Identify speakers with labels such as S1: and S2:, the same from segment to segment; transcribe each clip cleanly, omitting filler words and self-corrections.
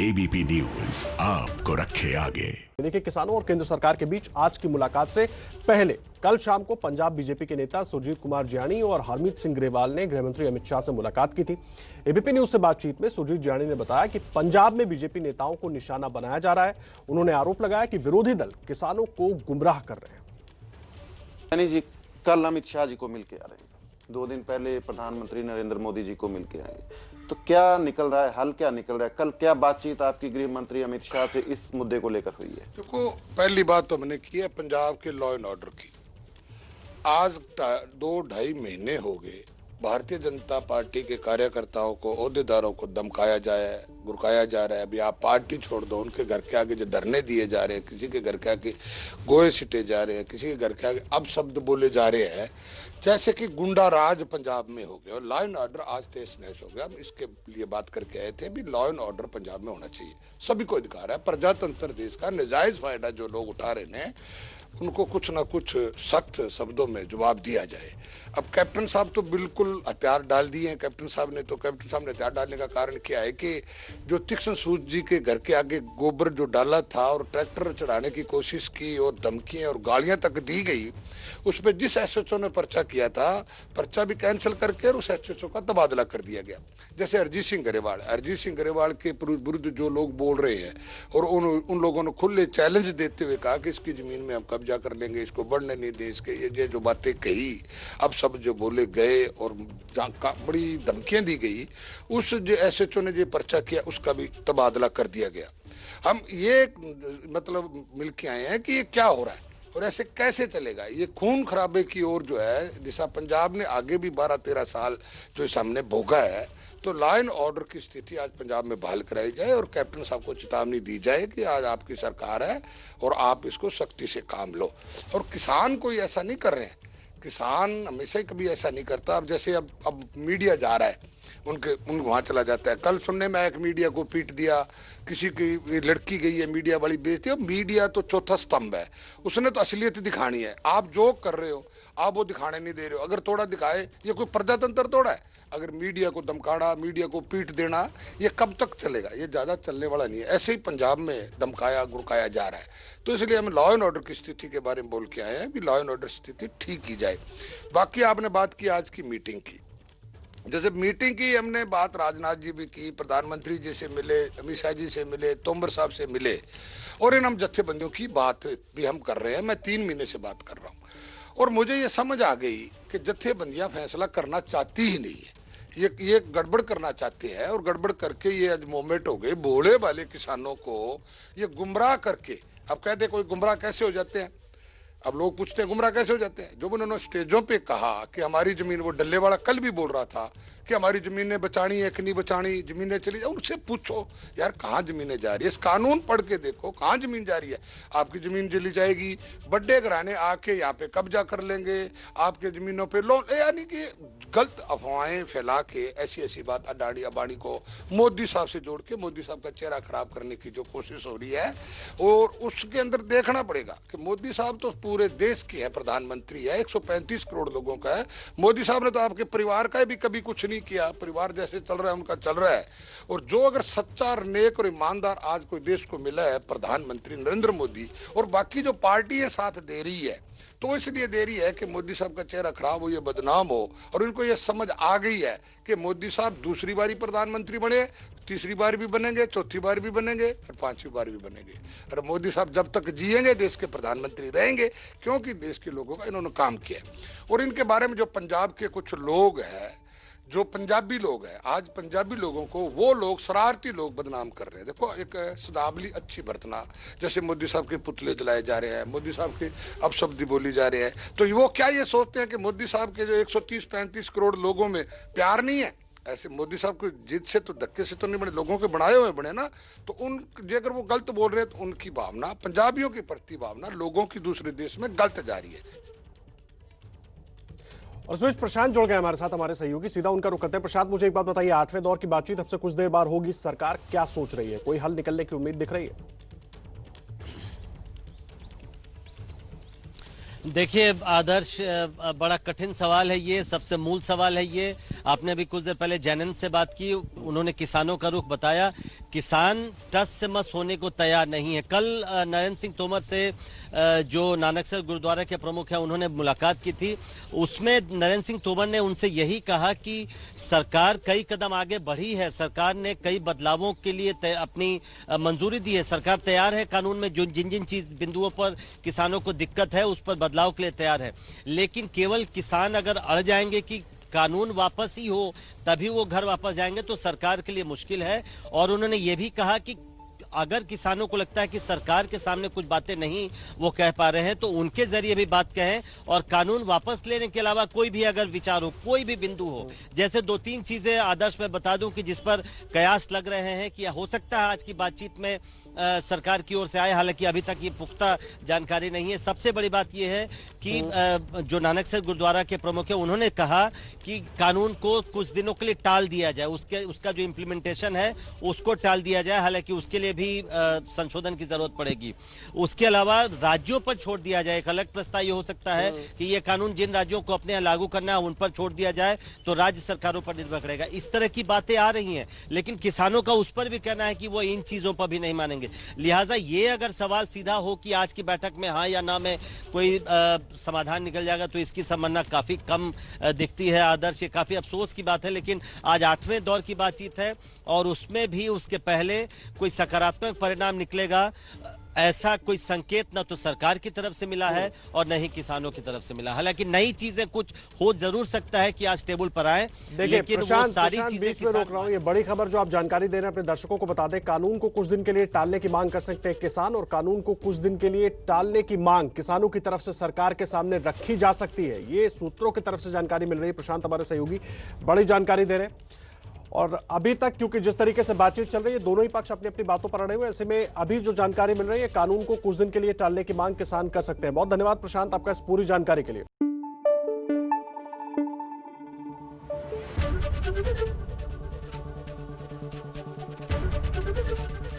S1: ABP news आपको रखे आगे।
S2: देखिए, किसानों और केंद्र सरकार के बीच आज की मुलाकात से पहले कल शाम को पंजाब बीजेपी के नेता सुरजीत कुमार जियानी और हरमीत सिंह ग्रेवाल ने गृहमंत्री अमित शाह से मुलाकात की थी। एबीपी न्यूज से बातचीत में सुरजीत जियानी ने बताया कि पंजाब में बीजेपी नेताओं को निशाना बनाया जा रहा है। उन्होंने आरोप लगाया कि विरोधी दल किसानों को गुमराह कर रहे हैं।
S3: यानी जी कल अमित शाह जी को मिलकर आ रहे हैं, 2 दिन पहले प्रधानमंत्री नरेंद्र मोदी जी को मिलकर आएंगे, तो क्या निकल रहा है, हल क्या निकल रहा है? कल क्या बातचीत आपकी गृह मंत्री अमित शाह से इस मुद्दे को लेकर हुई है?
S4: देखो, पहली बात तो मैंने की है पंजाब के लॉ एंड ऑर्डर की। आज 2-2.5 महीने हो गए भारतीय जनता पार्टी के कार्यकर्ताओं को, ओहदेदारों को धमकाया जाए, गुरकाया जा रहा है। अभी आप पार्टी छोड़ दो, उनके घर के आगे जो धरने दिए जा रहे हैं, किसी के घर के आगे गोए सिटे जा रहे हैं, किसी के घर के आगे अब शब्द बोले जा रहे हैं जैसे कि गुंडा राज पंजाब में हो गया और लॉ एंड ऑर्डर आज तहस नहस हो गया। हम इसके लिए बात करके आए थे भी लॉ एंड ऑर्डर पंजाब में होना चाहिए, सभी को अधिकार है। प्रजातंत्र देश का नाजायज फायदा जो लोग उठा रहे हैं उनको कुछ ना कुछ सख्त शब्दों में जवाब दिया जाए। अब कैप्टन साहब तो बिल्कुल हथियार डाल दिए हैं। कैप्टन साहब ने हथियार डालने का कारण क्या है कि जो तीक्ष्ण सूद जी के घर के आगे गोबर जो डाला था और ट्रैक्टर चढ़ाने की कोशिश की और धमकियां और गालियां तक दी गई, उस पर जिस एसएचओ ने पर्चा किया था, पर्चा भी कैंसिल करके और उस एसएचओ का तबादला कर दिया गया। जैसे अरिजीत सिंह ग्रेवाल के विरुद्ध जो लोग बोल रहे हैं और उन लोगों ने खुले चैलेंज देते हुए कहा कि इसकी जमीन में हम कब्जा कर लेंगे, इसको बढ़ने नहीं दे, इसके ये जो बातें कही, अब सब जो बोले गए और बड़ी धमकियां दी गई, उस जो एसएचओ ने जो पर्चा किया उसका भी तबादला कर दिया गया। हम ये मतलब मिलके आए हैं कि ये क्या हो रहा है और ऐसे कैसे चलेगा। ये खून खराबे की ओर जो है, जैसा पंजाब ने आगे भी 12-13 साल जो इस हमने भोगा है, तो लॉ एंड ऑर्डर की स्थिति आज पंजाब में बहाल कराई जाए और कैप्टन साहब को चेतावनी दी जाए कि आज आपकी सरकार है और आप इसको सख्ती से काम लो। और किसान कोई ऐसा नहीं कर रहे हैं, किसान हमेशा ही कभी ऐसा नहीं करता। अब जैसे अब मीडिया जा रहा है, उनको वहाँ चला जाता है। कल सुनने में एक मीडिया को पीट दिया, किसी की लड़की गई है, मीडिया वाली बेइज्जती है। मीडिया तो चौथा स्तंभ है, उसने तो असलियत दिखानी है। आप जो कर रहे हो आप वो दिखाने नहीं दे रहे हो। अगर थोड़ा दिखाए, ये कोई प्रजातंत्र थोड़ा है? अगर मीडिया को धमकाना, मीडिया को पीट देना, ये कब तक चलेगा? ये ज़्यादा चलने वाला नहीं है। ऐसे ही पंजाब में धमकाया गुरकाया जा रहा है। तो इसलिए हम लॉ एंड ऑर्डर की स्थिति के बारे में बोल के आए हैं कि लॉ एंड ऑर्डर स्थिति ठीक की जाए। बाकी आपने बात की आज की मीटिंग की, जैसे मीटिंग की हमने बात राजनाथ जी भी की, प्रधानमंत्री जी से मिले, अमित शाह जी से मिले, तोमर साहब से मिले और इन हम जत्थेबंदियों की बात भी हम कर रहे हैं। मैं 3 महीने से बात कर रहा हूँ और मुझे ये समझ आ गई कि जत्थेबंदियां फैसला करना चाहती ही नहीं है, ये गड़बड़ करना चाहते हैं और गड़बड़ करके ये आज मोमेंट हो गए। भोले वाले किसानों को ये गुमराह करके, अब कहते कोई गुमराह कैसे हो जाते हैं, अब लोग पूछते हैं गुमराह कैसे हो जाते हैं। जो उन्होंने स्टेजों पे कहा कि हमारी जमीन, वो डल्ले वाला कल भी बोल रहा था कि हमारी जमीनें बचानी है कि नहीं बचानी, जमीनें चली जाए, उनसे पूछो यार कहाँ जमीनें जा रही है, इस कानून पढ़ के देखो कहाँ जमीन जा रही है। आपकी जमीन चली जाएगी, बड़े घराने आके यहाँ पे कब्जा कर लेंगे, आपके जमीनों पे लोन, यानी कि गलत अफवाहें फैला के ऐसी ऐसी बात अडानी अबानी को मोदी साहब से जोड़ के मोदी साहब का चेहरा खराब करने की जो कोशिश हो रही है। और उसके अंदर देखना पड़ेगा कि मोदी साहब तो पूरे देश के है, प्रधानमंत्री है, 135 करोड़ लोगों का है। मोदी साहब ने तो आपके परिवार का भी कभी कुछ नहीं किया, परिवार जैसे चल रहा है उनका चल रहा है। और जो अगर सच्चा, नेक और ईमानदार आज कोई देश को मिला है, प्रधानमंत्री नरेंद्र मोदी, और बाकी जो पार्टी है साथ दे रही है, तो इसलिए दे रही है कि मोदी साहब का चेहरा खराब हो, ये बदनाम हो। और इनको ये समझ आ गई है कि मोदी साहब दूसरी बारी प्रधानमंत्री बने, तीसरी बार भी बनेंगे, चौथी बार भी बनेंगे और 5वीं बार भी बनेंगे। और मोदी साहब जब तक जिएंगे देश के प्रधानमंत्री रहेंगे, क्योंकि देश के लोगों का इन्होंने काम किया। और इनके बारे में जो पंजाब के कुछ लोग हैं, जो पंजाबी लोग हैं, आज पंजाबी लोगों को वो लोग, शरारती लोग बदनाम कर रहे हैं। देखो, एक शब्दावली अच्छी बरतना, जैसे मोदी साहब के पुतले जलाए जा रहे हैं, मोदी साहब के अपशब्द बोली जा रहे हैं, तो वो क्या ये सोचते हैं कि मोदी साहब के जो 130-135 करोड़ लोगों में प्यार नहीं है? ऐसे मोदी साहब को जिद से तो, धक्के से तो नहीं बने, लोगों के बनाए हुए बने ना। तो अगर वो गलत बोल रहे हैं तो उनकी भावना, पंजाबियों की प्रति भावना लोगों की दूसरे देश में गलत जा रही है।
S2: और सुरेश प्रशांत जुड़ गए हमारे साथ, हमारे सहयोगी, सीधा उनका रुख करते हैं। प्रशांत, मुझे एक बात बताइए, 8वें दौर की बातचीत अब से कुछ देर बाद होगी, सरकार क्या सोच रही है? कोई हल निकलने की उम्मीद दिख रही है?
S5: देखिए आदर्श, बड़ा कठिन सवाल है ये, सबसे मूल सवाल है ये। आपने अभी कुछ देर पहले जैनन से बात की, उन्होंने किसानों का रुख बताया। किसान टस से मस होने को तैयार नहीं है। कल नरेंद्र सिंह तोमर से जो नानकसर गुरुद्वारा के प्रमुख हैं उन्होंने मुलाकात की थी। उसमें नरेंद्र सिंह तोमर ने उनसे यही कहा कि सरकार कई कदम आगे बढ़ी है, सरकार ने कई बदलावों के लिए अपनी मंजूरी दी है, सरकार तैयार है कानून में जो जिन जिन चीज बिंदुओं पर किसानों को दिक्कत है उस पर बदलाव के लिए तैयार है। लेकिन केवल किसान अगर अड़ जाएंगे कि कानून वापस ही हो तभी वो घर वापस जाएंगे तो सरकार के लिए मुश्किल है। और उन्होंने ये भी कहा कि अगर किसानों को लगता है कि सरकार के सामने कुछ बातें नहीं वो कह पा रहे हैं तो उनके जरिए भी बात कहें, और कानून वापस लेने के अलावा कोई भी अगर विचार हो, कोई भी बिंदु हो, जैसे 2-3 चीजें आदर्श में बता दूं कि जिस पर कयास लग रहे हैं कि हो सकता है आज की बातचीत में सरकार की ओर से आए, हालांकि अभी तक ये पुख्ता जानकारी नहीं है। सबसे बड़ी बात यह है कि जो नानकसर गुरुद्वारा के प्रमुख है उन्होंने कहा कि कानून को कुछ दिनों के लिए टाल दिया जाए, उसका जो इम्प्लीमेंटेशन है उसको टाल दिया जाए, हालांकि उसके लिए भी संशोधन की जरूरत पड़ेगी। उसके अलावा राज्यों पर छोड़ दिया जाए। एक अलग प्रस्ताव ये हो सकता है कि ये कानून जिन राज्यों को अपने यहाँ लागू करना है उन पर छोड़ दिया जाए तो राज्य सरकारों पर निर्भर करेगा। इस तरह की बातें आ रही हैं, लेकिन किसानों का उस पर भी कहना है कि वो इन चीजों पर भी नहीं मानेंगे। लिहाजा ये अगर सवाल सीधा हो कि आज की बैठक में हाँ या ना में कोई समाधान निकल जाएगा तो इसकी संभावना काफी कम दिखती है आदर्श। ये काफी अफसोस की बात है, लेकिन आज 8वें दौर की बातचीत है और उसमें भी उसके पहले कोई सकारात्मक परिणाम निकलेगा ऐसा कोई संकेत न तो सरकार की तरफ से मिला है और न ही किसानों की तरफ से मिला। हालांकि नई चीजें कुछ हो जरूर सकता है कि आज टेबल पर आए, लेकिन वो सारी चीजें
S2: बीच में रोक रहा हूं। ये बड़ी खबर जो आप जानकारी दे रहे हैं अपने दर्शकों को बता दें, कानून को कुछ दिन के लिए टालने की मांग कर सकते हैं किसान, और कानून को कुछ दिन के लिए टालने की मांग किसानों की तरफ से सरकार के सामने रखी जा सकती है। ये सूत्रों की तरफ से जानकारी मिल रही है। प्रशांत हमारे सहयोगी बड़ी जानकारी दे रहे हैं। और अभी तक क्योंकि जिस तरीके से बातचीत चल रही है दोनों ही पक्ष अपनी अपनी बातों पर अड़े हुए, ऐसे में अभी जो जानकारी मिल रही है कानून को कुछ दिन के लिए टालने की मांग किसान कर सकते हैं। बहुत धन्यवाद प्रशांत आपका इस पूरी जानकारी के लिए।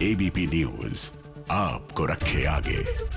S1: एबीपी न्यूज आपको रखे आगे।